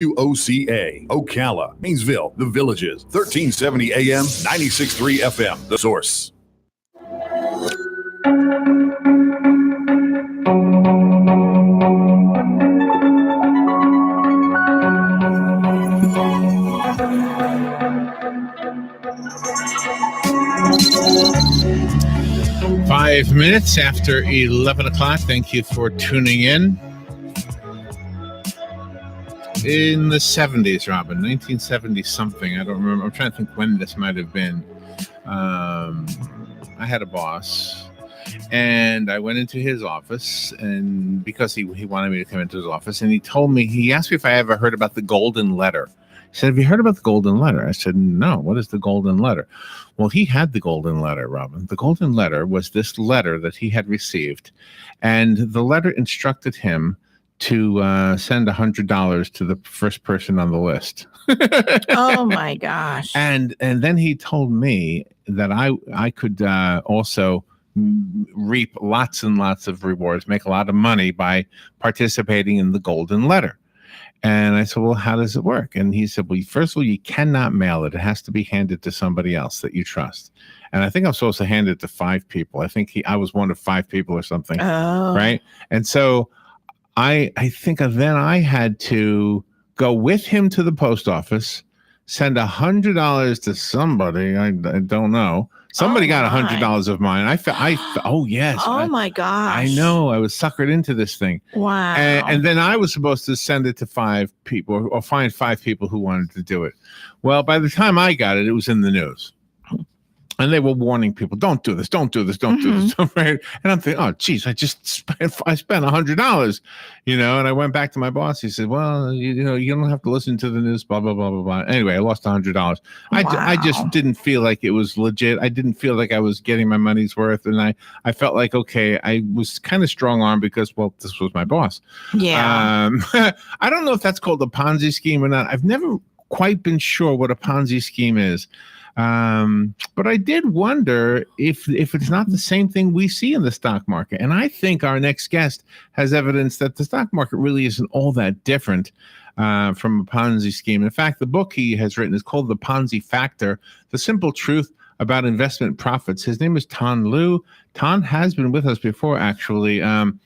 WOCA, Ocala, Haynesville, The Villages, 1370 AM, 96.3 FM, The Source. Five minutes after 11 o'clock. Thank you for tuning in. In the 70s, Robin, 1970 something. I don't remember. I'm trying to think when this might have been. I had a boss, and I went into his office, and because he wanted me to come into his office, and he asked me if I ever heard about the Golden Letter. He said, "Have you heard about the Golden Letter?" I said, "No. What is the Golden Letter?" Well, he had the Golden Letter, Robin. The Golden Letter was this letter that he had received, and the letter instructed him to send $100 to the first person on the list. Oh my gosh! And then he told me that I could also reap lots and lots of rewards, make a lot of money by participating in the Golden Letter. And I said, "Well, how does it work?" And he said, "Well, first of all, you cannot mail it. It has to be handed to somebody else that you trust." And I think I'm supposed to hand it to 5 people. I think I was one of 5 people or something, right? And so I think then I had to go with him to the post office, send $100 to somebody. I don't know. Somebody got $100 of mine. Oh yes. Oh my gosh. I know. I was suckered into this thing. Wow. And then I was supposed to send it to 5 people or find 5 people who wanted to do it. Well, by the time I got it, it was in the news. And they were warning people, don't do this, don't do this, don't do this. Right? And I'm thinking, oh, geez, I spent $100, and I went back to my boss. He said, well, you don't have to listen to the news, blah, blah, blah, blah, blah. Anyway, I lost $100. Wow. I just didn't feel like it was legit. I didn't feel like I was getting my money's worth. And I felt like, okay, I was kind of strong-armed because, well, this was my boss. Yeah. I don't know if that's called a Ponzi scheme or not. I've never quite been sure what a Ponzi scheme is. But I did wonder if it's not the same thing we see in the stock market. And I think our next guest has evidence that the stock market really isn't all that different from a Ponzi scheme. In fact, the book he has written is called The Ponzi Factor, The Simple Truth About Investment Profits. His name is Tan Liu. Tan has been with us before, actually.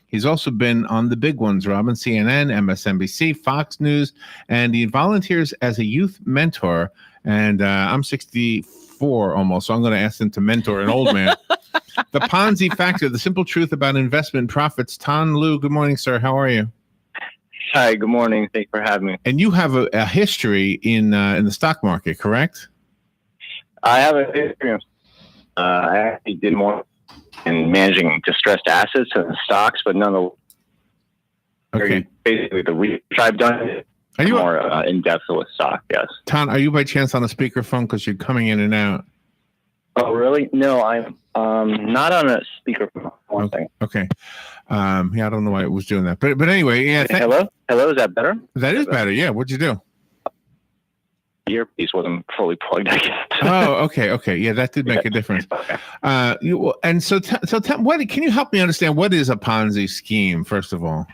He's also been on the big ones, Robin, CNN, MSNBC, Fox News, and he volunteers as a youth mentor. And I'm 64 almost, so I'm going to ask him to mentor an old man. The Ponzi Factor, The Simple Truth About Investment Profits. Tan Liu, good morning, sir. How are you? Hi, good morning. Thanks for having me. And you have a history in the stock market, correct? I have a history. I actually did more in managing distressed assets and stocks, but none of basically the research I've done. Are you more in depth with stock? Yes. Tan, are you by chance on a speakerphone because you're coming in and out? Oh, really? No, I'm not on a speakerphone. One thing. Okay. I don't know why it was doing that, but anyway, yeah. Hello. Is that better? That is better. Yeah. What'd you do? Earpiece wasn't fully plugged, I guess. Oh, okay. Yeah, that did make a difference. Okay. And so what can you help me understand what is a Ponzi scheme, first of all?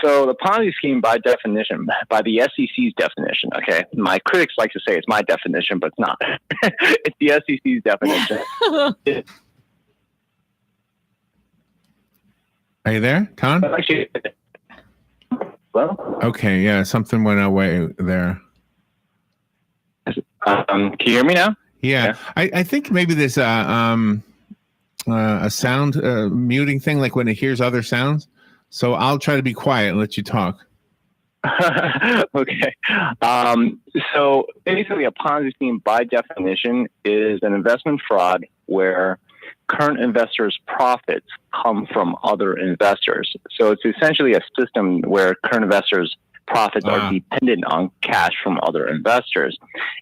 So the Ponzi scheme, by definition, by the SEC's definition, okay, my critics like to say it's my definition, but it's not. It's the SEC's definition. Are you there, Tan? Well, okay, yeah, something went away there. Can you hear me now? Yeah. I think maybe there's a sound muting thing, like when it hears other sounds. So I'll try to be quiet and let you talk. Okay. So basically a Ponzi scheme by definition is an investment fraud where current investors' profits come from other investors. So it's essentially a system where current investors' profits are dependent on cash from other investors.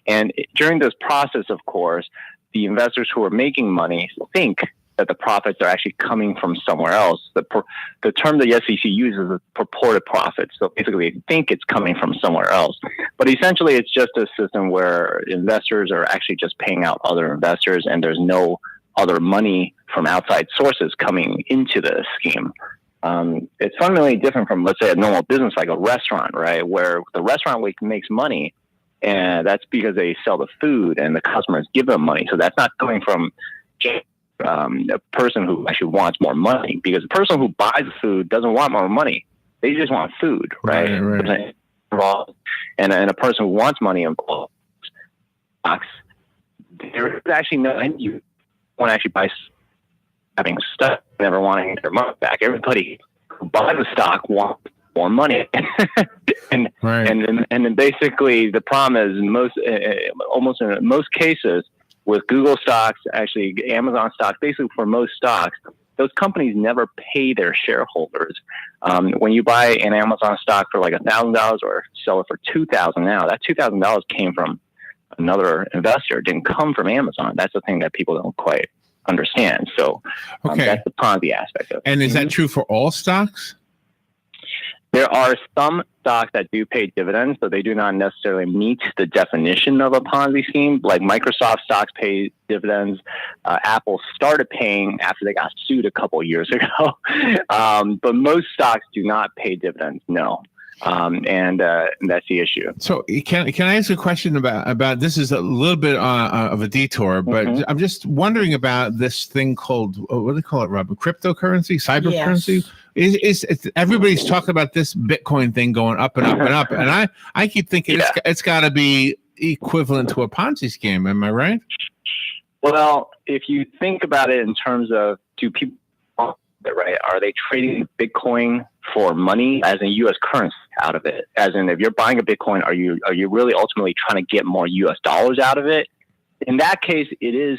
And during this process, of course, the investors who are making money think that the profits are actually coming from somewhere else. The term the SEC uses is purported profits. So basically, they think it's coming from somewhere else. But essentially, it's just a system where investors are actually just paying out other investors, and there's no other money from outside sources coming into the scheme. It's fundamentally different from, let's say, a normal business like a restaurant, right? Where the restaurant makes money, and that's because they sell the food and the customers give them money. So that's not coming from a person who actually wants more money, because the person who buys the food doesn't want more money. They just want food, right? Right. And a person who wants money involved stocks, there is actually no end. You want to actually buy having stuff, never wanting their money back. Everybody who buys the stock wants more money, and then basically the problem is almost in most cases with Google stocks, actually Amazon stocks, basically for most stocks, those companies never pay their shareholders. When you buy an Amazon stock for like $1,000 or sell it for $2,000 now, that $2,000 came from another investor. It didn't come from Amazon. That's the thing that people don't quite understand. So that's the Ponzi aspect of it. And is that true for all stocks? There are some stocks that do pay dividends, but they do not necessarily meet the definition of a Ponzi scheme. Like Microsoft stocks pay dividends. Apple started paying after they got sued a couple of years ago. But most stocks do not pay dividends, no. And that's the issue. So can I ask a question about this? Is a little bit of a detour, but I'm just wondering about this thing called, what do they call it, Robert? Cryptocurrency, cybercurrency. Yes. It's everybody's talking about this Bitcoin thing going up and up and up, and I keep thinking it's got to be equivalent to a Ponzi scheme. Am I right? Well, if you think about it in terms of, do people, right? Are they trading Bitcoin for money, as in U.S. currency, out of it? As in, if you're buying a Bitcoin, are you really ultimately trying to get more U.S. dollars out of it? In that case, it is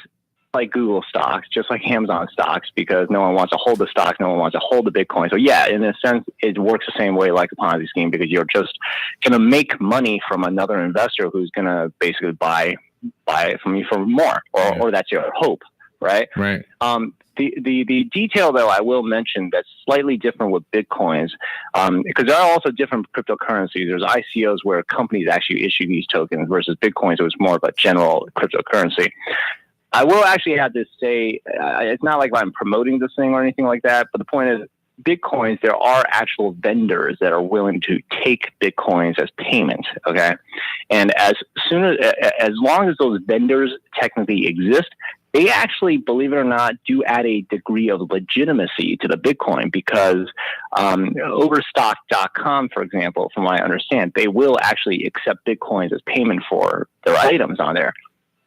like Google stocks, just like Amazon stocks, because no one wants to hold the stock, no one wants to hold the Bitcoin. So yeah, in a sense, it works the same way like the Ponzi scheme, because you're just going to make money from another investor who's going to basically buy it from you for more, or that's your hope, right? Right. The detail, though, I will mention that's slightly different with Bitcoins, because there are also different cryptocurrencies. There's ICOs where companies actually issue these tokens versus Bitcoins, so it's more of a general cryptocurrency. I will actually have to say, it's not like I'm promoting this thing or anything like that, but the point is, Bitcoins, there are actual vendors that are willing to take Bitcoins as payment, okay? And as long as those vendors technically exist, they actually, believe it or not, do add a degree of legitimacy to the Bitcoin, because Overstock.com, for example, from what I understand, they will actually accept Bitcoins as payment for their items on there.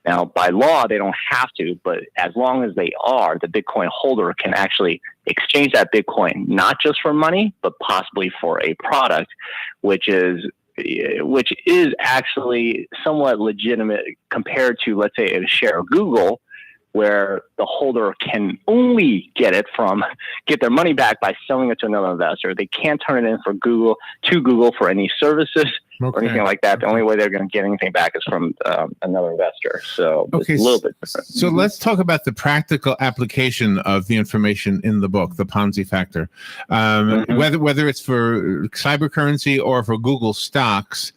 Now, by law, they don't have to, but as long as they are, the Bitcoin holder can actually exchange that Bitcoin, not just for money, but possibly for a product, which is actually somewhat legitimate compared to, let's say, a share of Google, where the holder can only get their money back by selling it to another investor. They can't turn it in to Google for any services or anything like that. The only way they're going to get anything back is from another investor. So it's a little bit different. So let's talk about the practical application of the information in the book, the Ponzi factor. Whether it's for cybercurrency or for Google stocks,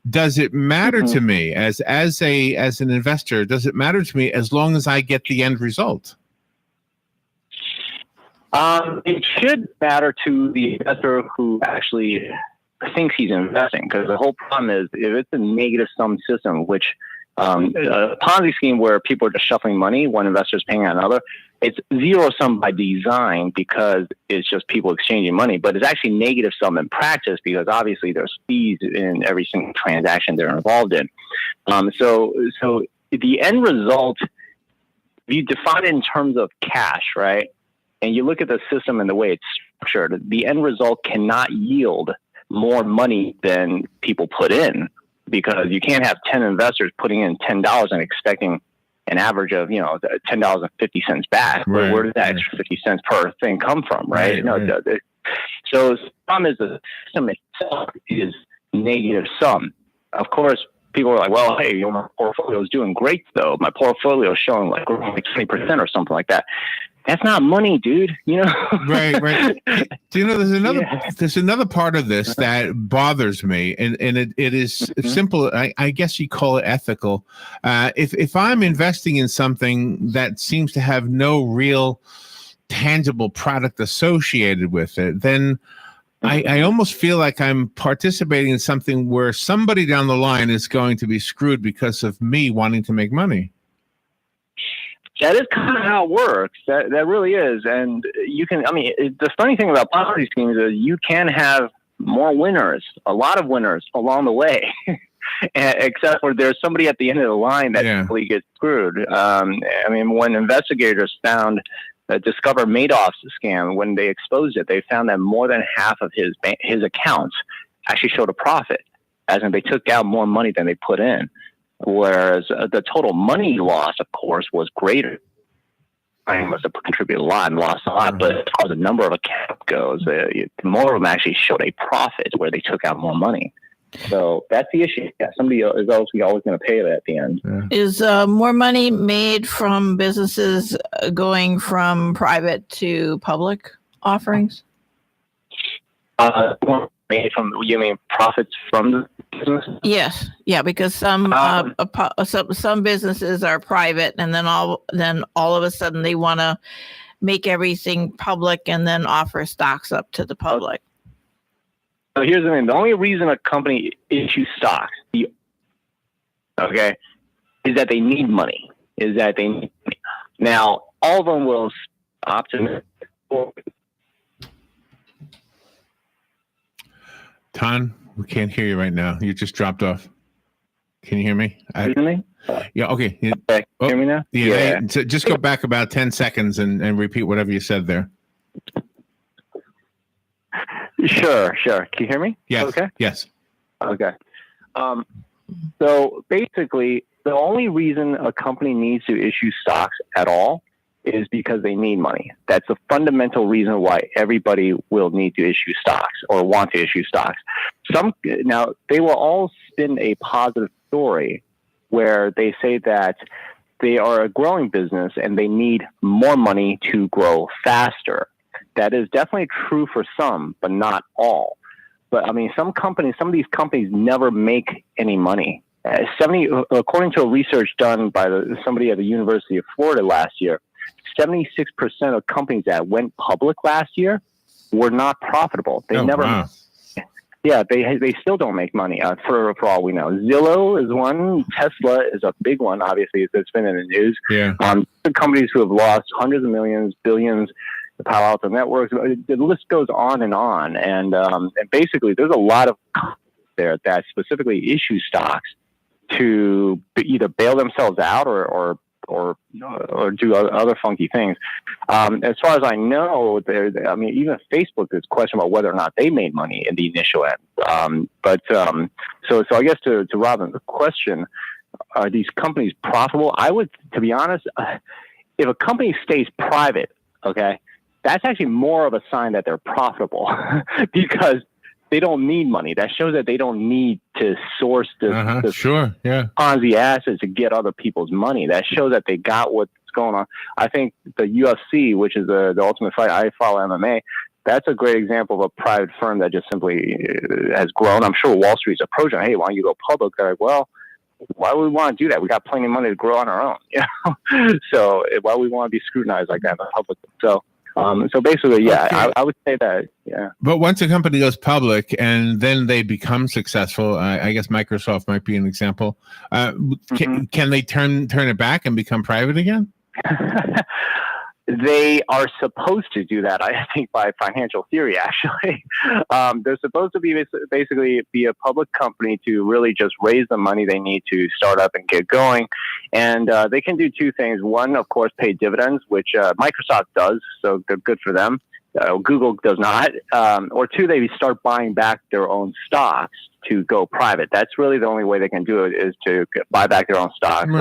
does it matter to me as an investor? Does it matter to me as long as I get the end result? It should matter to the investor who actually thinks he's investing, because the whole problem is, if it's a negative sum system, which a Ponzi scheme where people are just shuffling money, one investor is paying out another, it's zero sum by design, because it's just people exchanging money, but it's actually negative sum in practice, because obviously there's fees in every single transaction they're involved in. So the end result, if you define it in terms of cash, right, and you look at the system and the way it's structured, the end result cannot yield more money than people put in, because you can't have 10 investors putting in $10 and expecting an average of, $10.50 back. Right, where does that extra 50 cents per thing come from, right? So the problem is the system itself is negative sum. Of course, people are like, well, hey, my portfolio is doing great, though. My portfolio is showing like 20% or something like that. That's not money, dude. Right. So, there's another part of this that bothers me, and it is simple. I guess you call it ethical. If I'm investing in something that seems to have no real tangible product associated with it, then I almost feel like I'm participating in something where somebody down the line is going to be screwed because of me wanting to make money. That is kind of how it works. That really is. And you can, the funny thing about Ponzi schemes is you can have more winners, a lot of winners along the way, except for there's somebody at the end of the line that really gets screwed. When investigators discovered Madoff's scam, when they exposed it, they found that more than half of his accounts actually showed a profit, as in they took out more money than they put in. Whereas the total money loss, of course, was greater. I must have contributed a lot and lost a lot, but as far as the number of accounts goes, more of them actually showed a profit where they took out more money. So that's the issue. Yeah, somebody is always going to pay it at the end. Yeah. Is more money made from businesses going from private to public offerings? Made from, you mean profits from the business? Yes, yeah, because some businesses are private, and then all of a sudden they want to make everything public and then offer stocks up to the public. So here's the thing: the only reason a company issues stocks, is that they need money. Now, all of them will optimize. Ton, we can't hear you right now. You just dropped off. Can you hear me? Yeah. Okay. Hear me now? Yeah. So just go back about 10 seconds and repeat whatever you said there. Sure. Can you hear me? Yes. Okay. Yes. Okay. So basically, the only reason a company needs to issue stocks at all is because they need money. That's the fundamental reason why everybody will need to issue stocks or want to issue stocks. Now, they will all spin a positive story where they say that they are a growing business and they need more money to grow faster. That is definitely true for some, but not all. But some of these companies never make any money. According to a research done by somebody at the University of Florida last year, 76% of companies that went public last year were not profitable. They they still don't make money for all we know. Zillow is one. Tesla is a big one. Obviously, it's been in the news. Yeah. The companies who have lost hundreds of millions, billions. The Palo Alto Networks. The list goes on. And basically, there's a lot of companies there that specifically issue stocks to either bail themselves out or do other funky things. As far as I know, even Facebook is question about whether or not they made money in the initial end. So I guess to Robin's question, are these companies profitable? To be honest, if a company stays private, that's actually more of a sign that they're profitable because they don't need money. That shows that they don't need to source this Ponzi assets to get other people's money. That shows that they got what's going on. I think the UFC, which is the Ultimate Fight, I follow MMA. That's a great example of a private firm that just simply has grown. I'm sure Wall Street's approaching, hey, why don't you go public? They're like, well, why would we want to do that? We got plenty of money to grow on our own. So why would we want to be scrutinized like that in the public? So basically, I would say that, yeah. But once a company goes public and then they become successful, I guess Microsoft might be an example. Can they turn it back and become private again? They are supposed to do that, I think, by financial theory, actually. They're supposed to basically be a public company to really just raise the money they need to start up and get going. And they can do two things. One, of course, pay dividends, which Microsoft does, so they're good for them. Google does not. Or two, they start buying back their own stocks to go private. That's really the only way they can do it, is to buy back their own stocks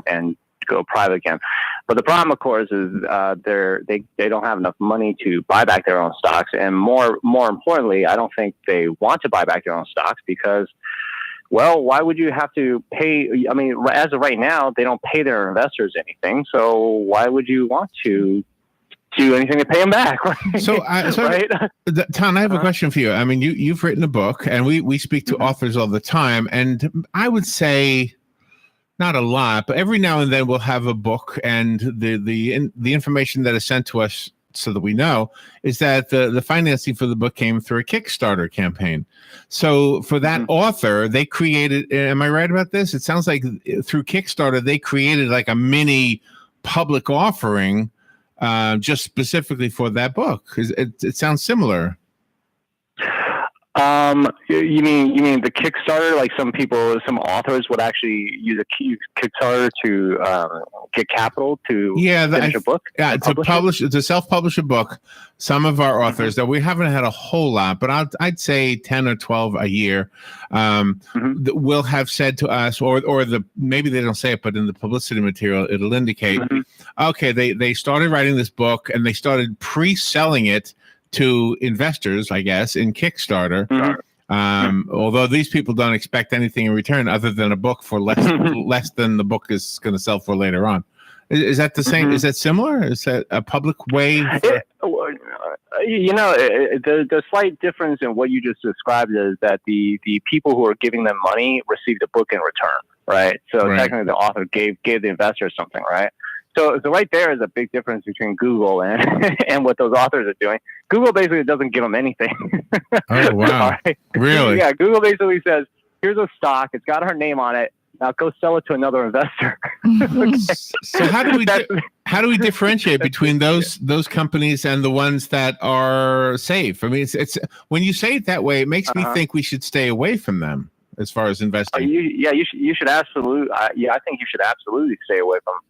and go private again. But the problem, of course, is they don't have enough money to buy back their own stocks, and more importantly, I don't think they want to buy back their own stocks because, well, why would you have to pay? I mean, as of right now, they don't pay their investors anything, so why would you want to do anything to pay them back? Right? So right? Tom, I have a question for you. I mean, you've written a book, and we speak to authors all the time, and I would say, not a lot, but every now and then we'll have a book, and the information that is sent to us so that we know, is that the financing for the book came through a Kickstarter campaign. So for that author, they created, am I right about this? It sounds like through Kickstarter, they created like a mini public offering just specifically for that book. It sounds similar. You mean the Kickstarter? Like some authors would actually use a Kickstarter to get capital to finish a book? Yeah, to self-publish a book. Some of our authors, though we haven't had a whole lot, but I'd say 10 or 12 a year, will have said to us, or maybe they don't say it, but in the publicity material, it'll indicate, okay, they started writing this book and they started pre-selling it to investors, I guess, in Kickstarter. Although these people don't expect anything in return other than a book for less than the book is going to sell for later on. Is that the same? Is that similar? Is that a public way? The slight difference in what you just described is that the people who are giving them money received a book in return, right? So technically the author gave the investor something, right? So right there is a big difference between Google and what those authors are doing. Google basically doesn't give them anything. Oh, wow. Right? Really? Yeah, Google basically says, here's a stock. It's got her name on it. Now go sell it to another investor. Okay. So how do we differentiate between those companies and the ones that are safe? I mean, it's when you say it that way, it makes me think we should stay away from them as far as investing. You should absolutely. I think you should absolutely stay away from them.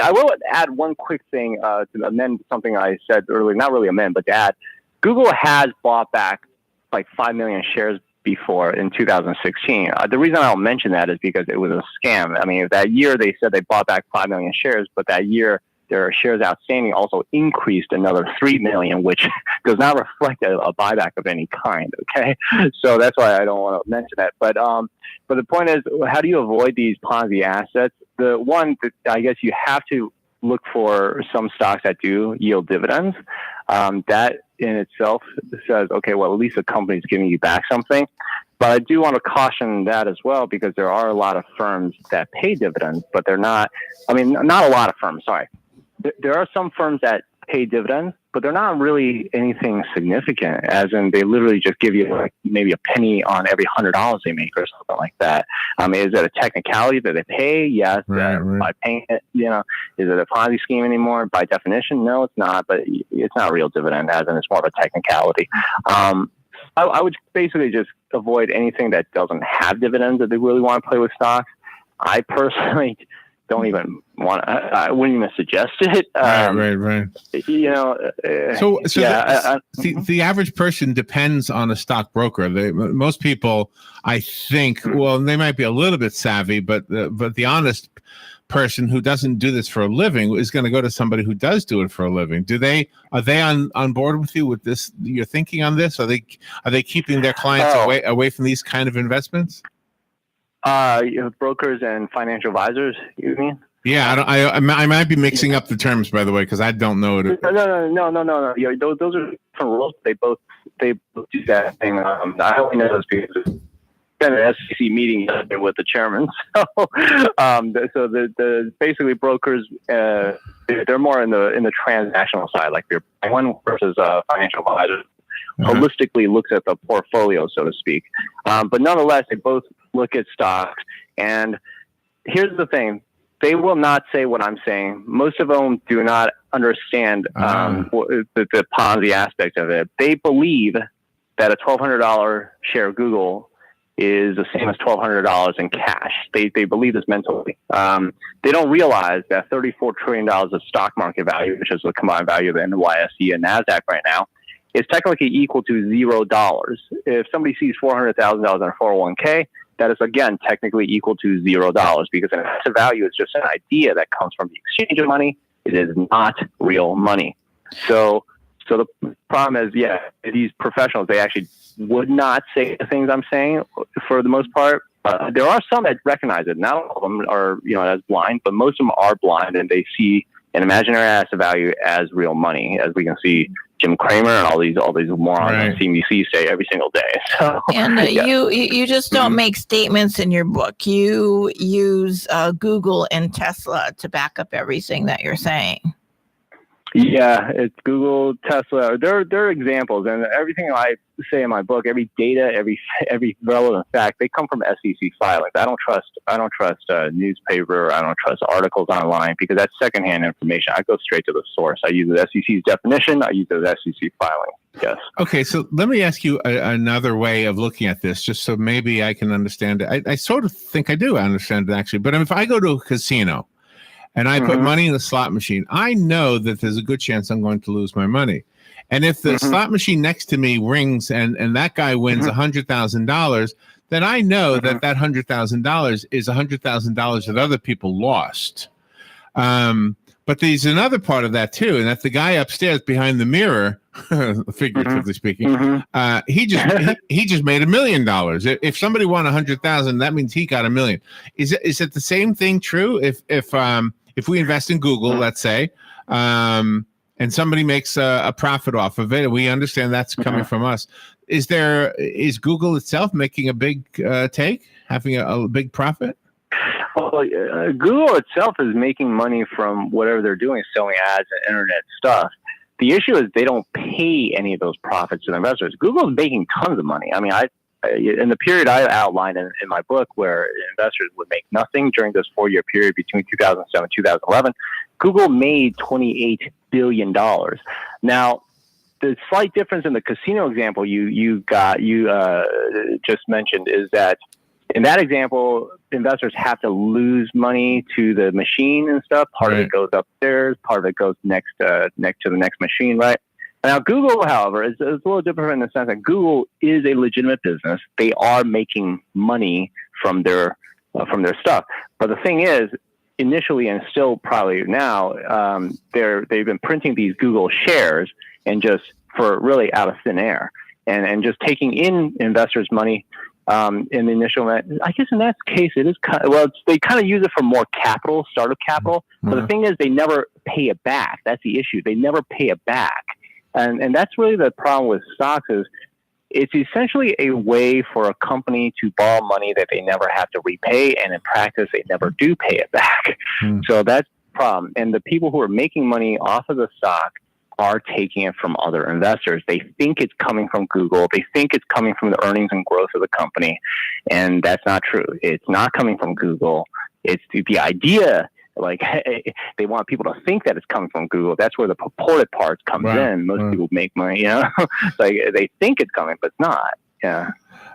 I will add one quick thing to amend something I said earlier. Not really amend, but to add. Google has bought back like 5 million shares before in 2016. The reason I don't mention that is because it was a scam. I mean, that year they said they bought back 5 million shares, but that year their shares outstanding also increased another 3 million, which does not reflect a buyback of any kind. Okay, so that's why I don't want to mention that. But the point is, how do you avoid these Ponzi assets? The one that I guess you have to look for some stocks that do yield dividends. That in itself says, okay, well, at least the company's giving you back something. But I do want to caution that as well, because there are a lot of firms that pay dividends, but they're not, I mean, not a lot of firms, sorry. There are some firms that pay dividends, but they're not really anything significant, as in they literally just give you like maybe a penny on every $100 they make or something like that. Is it a technicality that they pay? Yes. By paying it, is it a Ponzi scheme anymore? By definition, no, it's not, but it's not a real dividend, as in it's more of a technicality. I would basically just avoid anything that doesn't have dividends that they really want to play with stocks. I personally don't even want. I wouldn't even suggest it. Right. The average person depends on a stockbroker. Most people, I think, well, they might be a little bit savvy, but the honest person who doesn't do this for a living is going to go to somebody who does do it for a living. Are they on board with you with this? You're thinking on this? Are they keeping their clients away from these kind of investments? Brokers and financial advisors, you mean? Yeah, I might be mixing up the terms, by the way, because I don't know it. No. Yeah, those are different rules. They both do that thing. I only know this because it's been an SEC meeting with the chairman. So the basically brokers, they're more in the transactional side, like your one versus financial advisors. Holistically looks at the portfolio, so to speak. But nonetheless, they both look at stocks. And here's the thing. They will not say what I'm saying. Most of them do not understand the Ponzi aspect of it. They believe that a $1,200 share of Google is the same as $1,200 in cash. They believe this mentally. They don't realize that $34 trillion of stock market value, which is the combined value of the NYSE and NASDAQ right now, is technically equal to $0. If somebody sees $400,000 in a 401k, that is again technically equal to $0, because an asset value is just an idea that comes from the exchange of money. It is not real money. So the problem is, these professionals, they actually would not say the things I'm saying for the most part. There are some that recognize it. Not all of them are, as blind, but most of them are blind, and they see an imaginary asset value as real money, as we can see Jim Cramer and all these morons on CNBC say every single day. So, and you just don't make statements in your book. You use Google and Tesla to back up everything that you're saying. Yeah, it's Google, Tesla. They're examples, and everything I say in my book, every data, every relevant fact, they come from SEC filings. I don't trust newspaper. I don't trust articles online because that's secondhand information. I go straight to the source. I use the SEC's definition. I use the SEC filing. Yes. Okay, so let me ask you another way of looking at this, just so maybe I can understand it. I sort of think I do understand it actually, but if I go to a casino and I put money in the slot machine, I know that there's a good chance I'm going to lose my money. And if the slot machine next to me rings and that guy wins $100,000, then I know that $100,000 is $100,000 that other people lost. But there's another part of that too, and that the guy upstairs behind the mirror, figuratively speaking, he just made $1 million. If somebody won 100,000, that means he got $1 million. Is it the same thing true? If we invest in Google, let's say, and somebody makes a profit off of it, we understand that's coming from us. Is Google itself making a big having a big profit? Well, Google itself is making money from whatever they're doing, selling ads and internet stuff. The issue is they don't pay any of those profits to the investors. Google's making tons of money. I mean, in the period I outlined in my book where investors would make nothing during this 4-year period between 2007 and 2011, Google made $28 billion. Now, the slight difference in the casino example you just mentioned is that in that example, investors have to lose money to the machine and stuff. Part of it goes upstairs, part of it goes next to the next machine, right? Now, Google, however, is a little different in the sense that Google is a legitimate business. They are making money from their stuff. But the thing is, initially and still probably now, they've been printing these Google shares and just for really out of thin air and just taking in investors' money. In the initial, I guess in that case, it is they kind of use it for more capital, startup capital. But the thing is, they never pay it back. That's the issue. They never pay it back. And that's really the problem with stocks is it's essentially a way for a company to borrow money that they never have to repay. And in practice, they never do pay it back. So that's the problem. And the people who are making money off of the stock are taking it from other investors. They think it's coming from Google. They think it's coming from the earnings and growth of the company. And that's not true. It's not coming from Google. It's the idea, like they want people to think that it's coming from Google. That's where the purported parts comes in. Most people make money, like they think it's coming, but it's not. Yeah.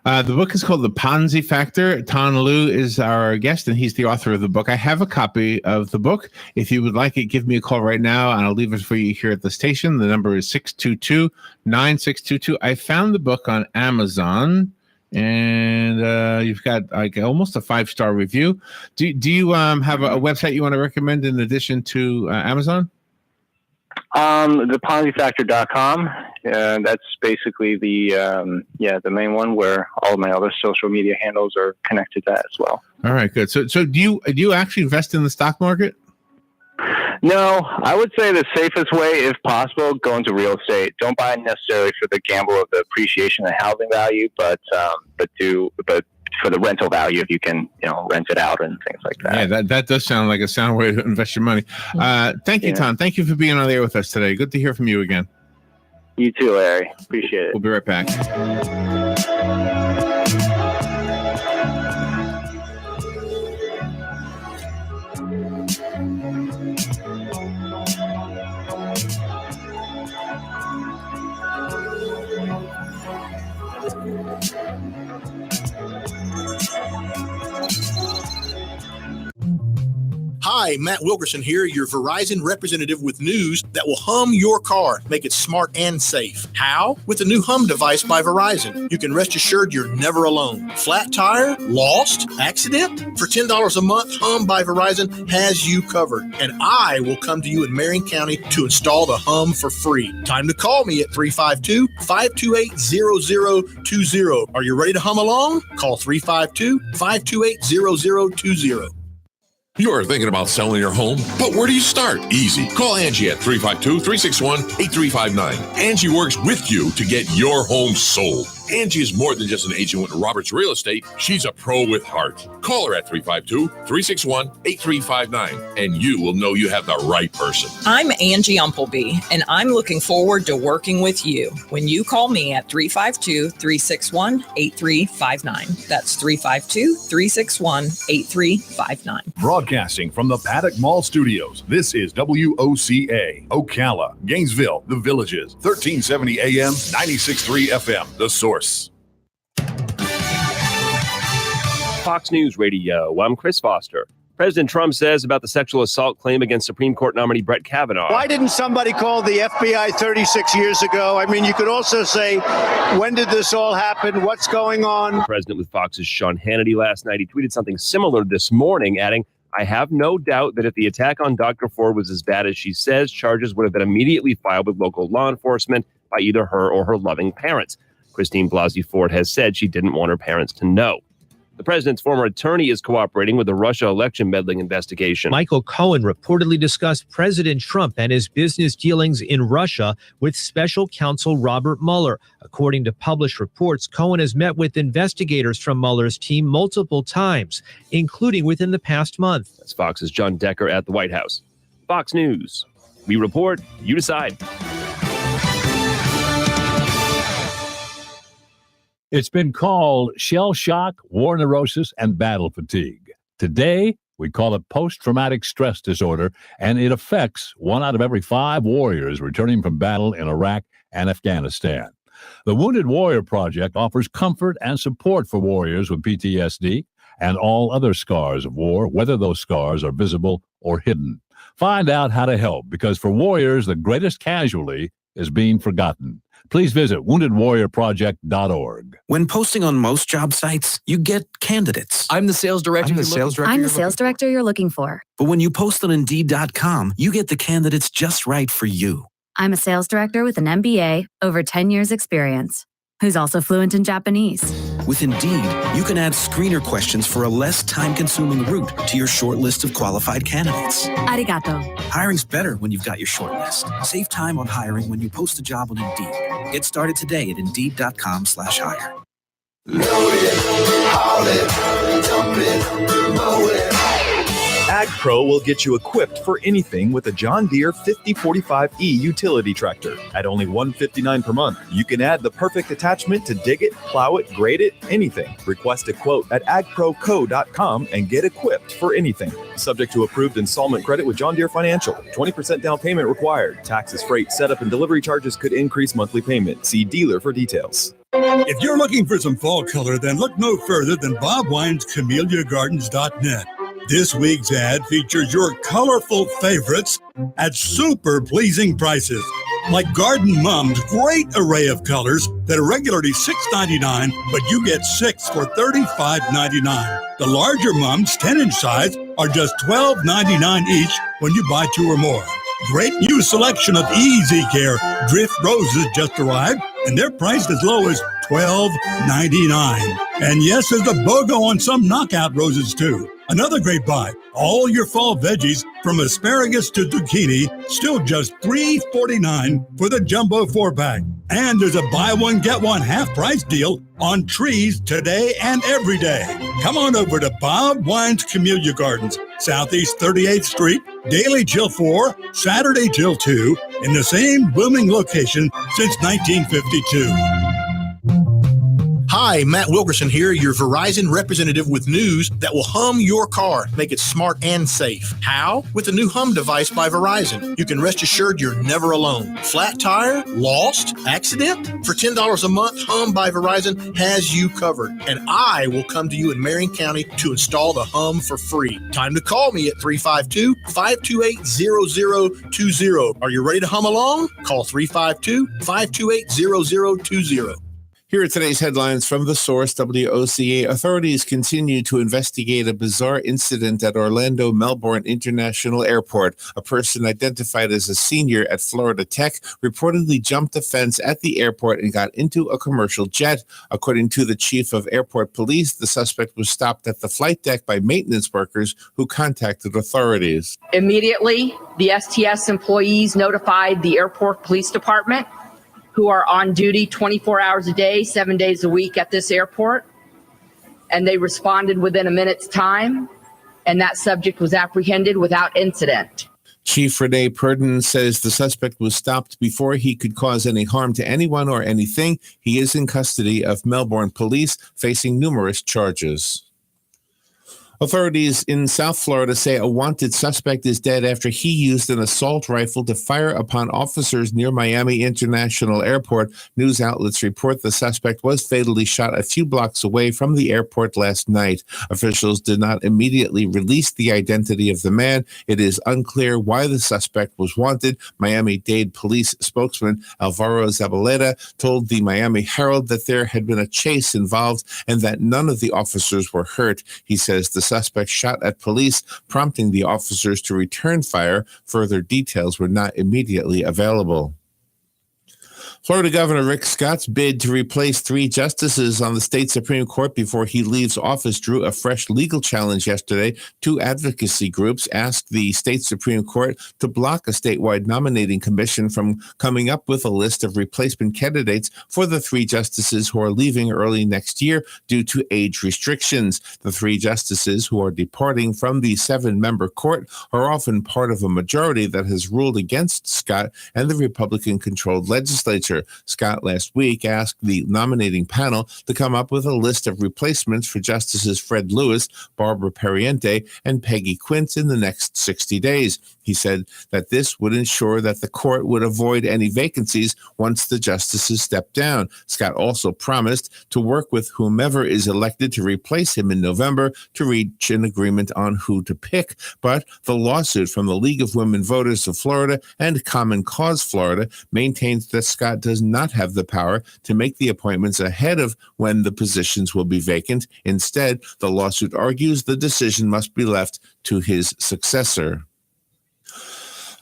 The book is called The Ponzi Factor. Tan Lu is our guest, and he's the author of the book. I have a copy of the book. If you would like it, give me a call right now, and I'll leave it for you here at the station. The number is 622-9622. I found the book on Amazon, and you've got like almost a 5-star review. Do you have a website you want to recommend in addition to Amazon? ThePonziFactor.com. That's basically the main one where all of my other social media handles are connected to that as well. All right, good. So do you actually invest in the stock market? No, I would say the safest way, if possible, go into real estate. Don't buy necessarily for the gamble of the appreciation and housing value, but for the rental value, if you can, rent it out and things like that. Yeah, that does sound like a sound way to invest your money. Thank you, Tom. Thank you for being on the air with us today. Good to hear from you again. You too, Larry. Appreciate it. We'll be right back. Hi, Matt Wilkerson here, your Verizon representative with news that will hum your car, make it smart and safe. How? With the new Hum device by Verizon. You can rest assured you're never alone. Flat tire? Lost? Accident? For $10 a month, Hum by Verizon has you covered. And I will come to you in Marion County to install the Hum for free. Time to call me at 352-528-0020. Are you ready to hum along? Call 352-528-0020. You're thinking about selling your home, but where do you start? Easy. Call Angie at 352-361-8359. Angie works with you to get your home sold. Angie is more than just an agent with Roberts Real Estate. She's a pro with heart. Call her at 352-361-8359, and you will know you have the right person. I'm Angie Umpleby, and I'm looking forward to working with you when you call me at 352-361-8359. That's 352-361-8359. Broadcasting from the Paddock Mall Studios, this is WOCA, Ocala, Gainesville, The Villages, 1370 AM, 96.3 FM, The Source. Fox News Radio, I'm Chris Foster. President Trump says about the sexual assault claim against Supreme Court nominee Brett Kavanaugh. Why didn't somebody call the FBI 36 years ago? I mean, you could also say, when did this all happen? What's going on? The president with Fox's Sean Hannity last night, he tweeted something similar this morning, adding, I have no doubt that if the attack on Dr. Ford was as bad as she says, charges would have been immediately filed with local law enforcement by either her or her loving parents. Christine Blasey Ford has said she didn't want her parents to know. The president's former attorney is cooperating with the Russia election meddling investigation. Michael Cohen reportedly discussed President Trump and his business dealings in Russia with special counsel Robert Mueller. According to published reports, Cohen has met with investigators from Mueller's team multiple times, including within the past month. That's Fox's John Decker at the White House. Fox News. We report, you decide. It's been called shell shock, war neurosis, and battle fatigue. Today, we call it post-traumatic stress disorder, and it affects 1 out of every 5 warriors returning from battle in Iraq and Afghanistan. The Wounded Warrior Project offers comfort and support for warriors with PTSD and all other scars of war, whether those scars are visible or hidden. Find out how to help, because for warriors, the greatest casualty is being forgotten. Please visit woundedwarriorproject.org. When posting on most job sites, you get candidates. I'm the sales director. I'm the sales director you're looking for. But when you post on Indeed.com, you get the candidates just right for you. I'm a sales director with an MBA, over 10 years experience, who's also fluent in Japanese. With Indeed, you can add screener questions for a less time-consuming route to your short list of qualified candidates. Arigato. Hiring's better when you've got your short list. Save time on hiring when you post a job on Indeed. Get started today at Indeed.com/hire. Load it, haul it, dump it, mow it. AgPro will get you equipped for anything with a John Deere 5045E utility tractor. At only $159 per month, you can add the perfect attachment to dig it, plow it, grade it, anything. Request a quote at agproco.com and get equipped for anything. Subject to approved installment credit with John Deere Financial. 20% down payment required. Taxes, freight, setup, and delivery charges could increase monthly payment. See dealer for details. If you're looking for some fall color, then look no further than Bob Wine's CameliaGardens.net. This week's ad features your colorful favorites at super pleasing prices. Like Garden Mom's great array of colors that are regularly $6.99, but you get 6 for $35.99. The larger Mums 10-inch size are just $12.99 each when you buy 2 or more. Great new selection of Easy Care Drift Roses just arrived, and they're priced as low as $12.99. And yes, there's a BOGO on some knockout roses too. Another great buy. All your fall veggies, from asparagus to zucchini, still just $3.49 for the jumbo 4-pack. And there's a buy one, get one half price deal on trees today and every day. Come on over to Bob Wine's Camellia Gardens, Southeast 38th Street, daily till 4, Saturday till 2, in the same booming location since 1952. Hi, Matt Wilkerson here, your Verizon representative with news that will hum your car, make it smart and safe. How? With the new Hum device by Verizon. You can rest assured you're never alone. Flat tire? Lost? Accident? For $10 a month, Hum by Verizon has you covered. And I will come to you in Marion County to install the Hum for free. Time to call me at 352-528-0020. Are you ready to hum along? Call 352-528-0020. Here are today's headlines from The Source, WOCA. Authorities continue to investigate a bizarre incident at Orlando Melbourne International Airport. A person identified as a senior at Florida Tech reportedly jumped the fence at the airport and got into a commercial jet. According to the chief of airport police, the suspect was stopped at the flight deck by maintenance workers who contacted authorities. Immediately, the STS employees notified the airport police department, who are on duty 24 hours a day, 7 days a week at this airport. And they responded within a minute's time, and that subject was apprehended without incident. Chief Renee Purdon says the suspect was stopped before he could cause any harm to anyone or anything. He is in custody of Melbourne police, facing numerous charges. Authorities in South Florida say a wanted suspect is dead after he used an assault rifle to fire upon officers near Miami International Airport. News outlets report the suspect was fatally shot a few blocks away from the airport last night. Officials did not immediately release the identity of the man. It is unclear why the suspect was wanted. Miami-Dade police spokesman Alvaro Zabaleta told the Miami Herald that there had been a chase involved and that none of the officers were hurt. He says the suspect shot at police, prompting the officers to return fire. Further details were not immediately available. Florida Governor Rick Scott's bid to replace 3 justices on the state Supreme Court before he leaves office drew a fresh legal challenge yesterday. 2 advocacy groups asked the state Supreme Court to block a statewide nominating commission from coming up with a list of replacement candidates for the 3 justices who are leaving early next year due to age restrictions. The 3 justices who are departing from the 7-member court are often part of a majority that has ruled against Scott and the Republican-controlled legislature. Scott last week asked the nominating panel to come up with a list of replacements for Justices Fred Lewis, Barbara Perriente, and Peggy Quince in the next 60 days. He said that this would ensure that the court would avoid any vacancies once the justices step down. Scott also promised to work with whomever is elected to replace him in November to reach an agreement on who to pick. But the lawsuit from the League of Women Voters of Florida and Common Cause Florida maintains that Scott does not have the power to make the appointments ahead of when the positions will be vacant. Instead, the lawsuit argues the decision must be left to his successor.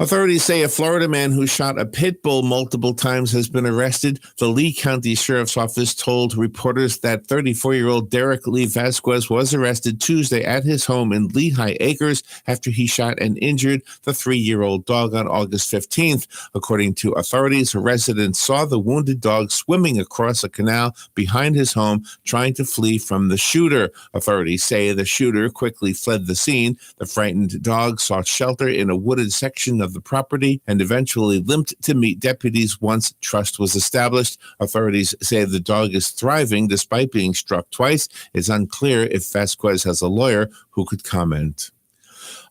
Authorities say a Florida man who shot a pit bull multiple times has been arrested. The Lee County Sheriff's Office told reporters that 34-year-old Derek Lee Vasquez was arrested Tuesday at his home in Lehigh Acres after he shot and injured the 3-year-old dog on August 15th. According to authorities, a resident saw the wounded dog swimming across a canal behind his home, trying to flee from the shooter. Authorities say the shooter quickly fled the scene. The frightened dog sought shelter in a wooded section of the property and eventually limped to meet deputies once trust was established. Authorities say the dog is thriving despite being struck twice. It's unclear if Vasquez has a lawyer who could comment.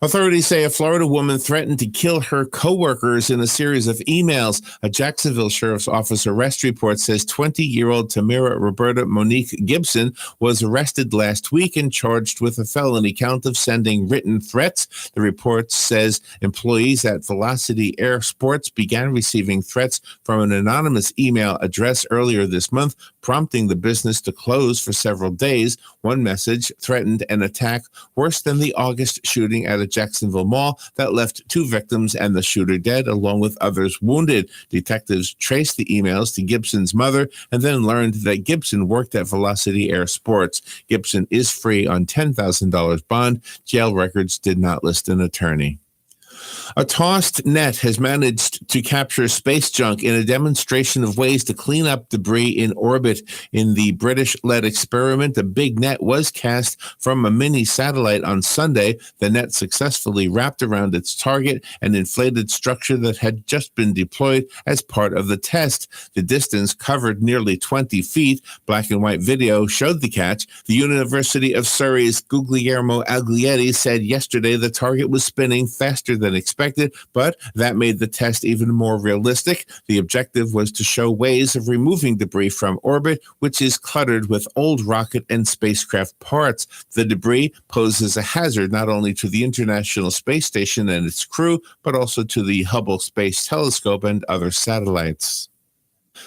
Authorities say a Florida woman threatened to kill her co-workers in a series of emails. A Jacksonville Sheriff's Office arrest report says 20-year-old Tamira Roberta Monique Gibson was arrested last week and charged with a felony count of sending written threats. The report says employees at Velocity Air Sports began receiving threats from an anonymous email address earlier this month, prompting the business to close for several days. One message threatened an attack worse than the August shooting at a Jacksonville mall that left 2 victims and the shooter dead, along with others wounded. Detectives traced the emails to Gibson's mother and then learned that Gibson worked at Velocity Air Sports. Gibson is free on $10,000 bond. Jail records did not list an attorney. A tossed net has managed to capture space junk in a demonstration of ways to clean up debris in orbit. In the British-led experiment, a big net was cast from a mini satellite on Sunday. The net successfully wrapped around its target, an inflated structure that had just been deployed as part of the test. The distance covered nearly 20 feet. Black and white video showed the catch. The University of Surrey's Guglielmo Aglietti said yesterday the target was spinning faster than expected, but that made the test even more realistic. The objective was to show ways of removing debris from orbit, which is cluttered with old rocket and spacecraft parts. The debris poses a hazard not only to the International Space Station and its crew, but also to the Hubble Space Telescope and other satellites.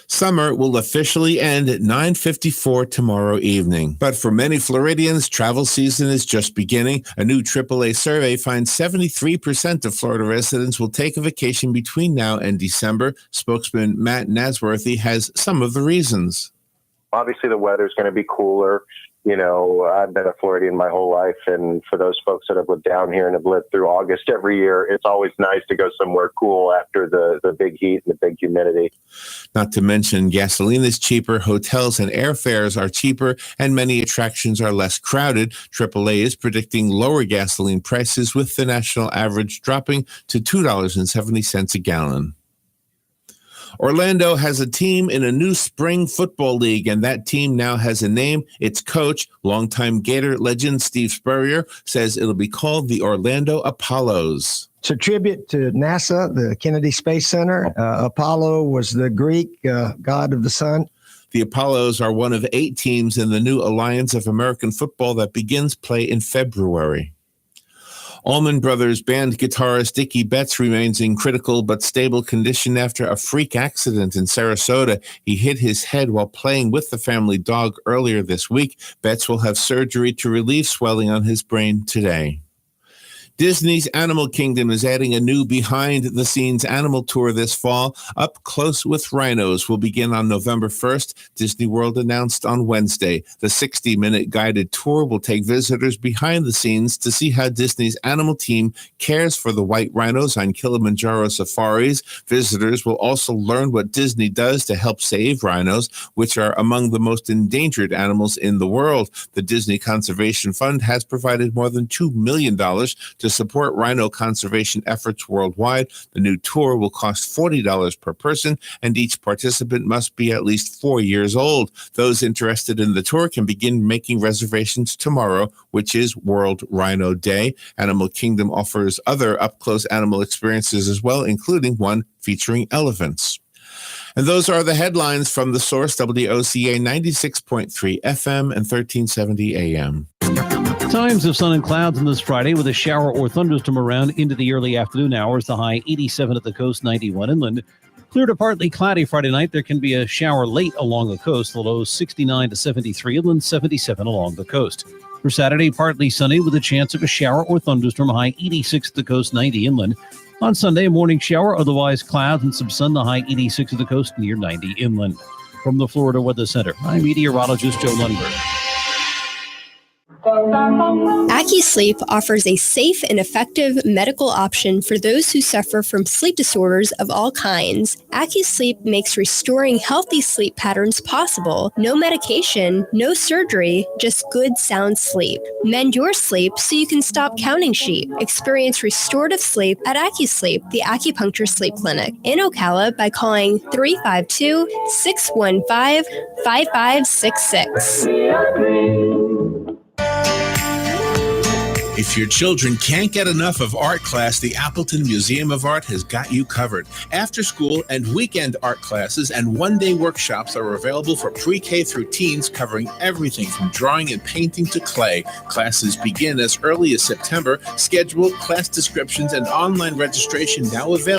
Summer will officially end at 9:54 tomorrow evening. But for many Floridians, travel season is just beginning. A new AAA survey finds 73% of Florida residents will take a vacation between now and December. Spokesman Matt Nasworthy has some of the reasons. Obviously, the weather is going to be cooler. I've been a Floridian my whole life. And for those folks that have lived down here and have lived through August every year, it's always nice to go somewhere cool after the big heat and the big humidity. Not to mention gasoline is cheaper, hotels and airfares are cheaper, and many attractions are less crowded. AAA is predicting lower gasoline prices, with the national average dropping to $2.70 a gallon. Orlando has a team in a new spring football league, and that team now has a name. Its coach, longtime Gator legend Steve Spurrier, says it'll be called the Orlando Apollos. It's a tribute to NASA, the Kennedy Space Center. Apollo was the Greek god of the sun. The Apollos are one of 8 teams in the new Alliance of American Football that begins play in February. Allman Brothers band guitarist Dickie Betts remains in critical but stable condition after a freak accident in Sarasota. He hit his head while playing with the family dog earlier this week. Betts will have surgery to relieve swelling on his brain today. Disney's Animal Kingdom is adding a new behind-the-scenes animal tour this fall. Up Close with Rhinos will begin on November 1st. Disney World announced on Wednesday. The 60-minute guided tour will take visitors behind the scenes to see how Disney's animal team cares for the white rhinos on Kilimanjaro safaris. Visitors will also learn what Disney does to help save rhinos, which are among the most endangered animals in the world. The Disney Conservation Fund has provided more than $2 million to support rhino conservation efforts worldwide. The new tour will cost $40 per person, and each participant must be at least 4 years old. Those interested in the tour can begin making reservations tomorrow, which is World Rhino Day. Animal Kingdom offers other up-close animal experiences as well, including one featuring elephants. And those are the headlines from The Source, WOCA 96.3 FM and 1370 AM. Times of sun and clouds on this Friday with a shower or thunderstorm around into the early afternoon hours. The high 87 at the coast, 91 inland. Clear to partly cloudy Friday night. There can be a shower late along the coast. The low 69 to 73 inland, 77 along the coast. For Saturday, partly sunny with a chance of a shower or thunderstorm. High 86 at the coast, 90 inland. On Sunday, a morning shower, otherwise clouds and some sun. The high 86 at the coast, near 90 inland. From the Florida Weather Center, I'm meteorologist Joe Lundberg. AccuSleep offers a safe and effective medical option for those who suffer from sleep disorders of all kinds. AccuSleep makes restoring healthy sleep patterns possible. No medication, no surgery, just good, sound sleep. Mend your sleep so you can stop counting sheep. Experience restorative sleep at AccuSleep, the acupuncture sleep clinic in Ocala, by calling 352-615-5566. If your children can't get enough of art class, the Appleton Museum of Art has got you covered. After school and weekend art classes and one-day workshops are available for pre-K through teens, covering everything from drawing and painting to clay. Classes begin as early as September. Schedule, class descriptions, and online registration now available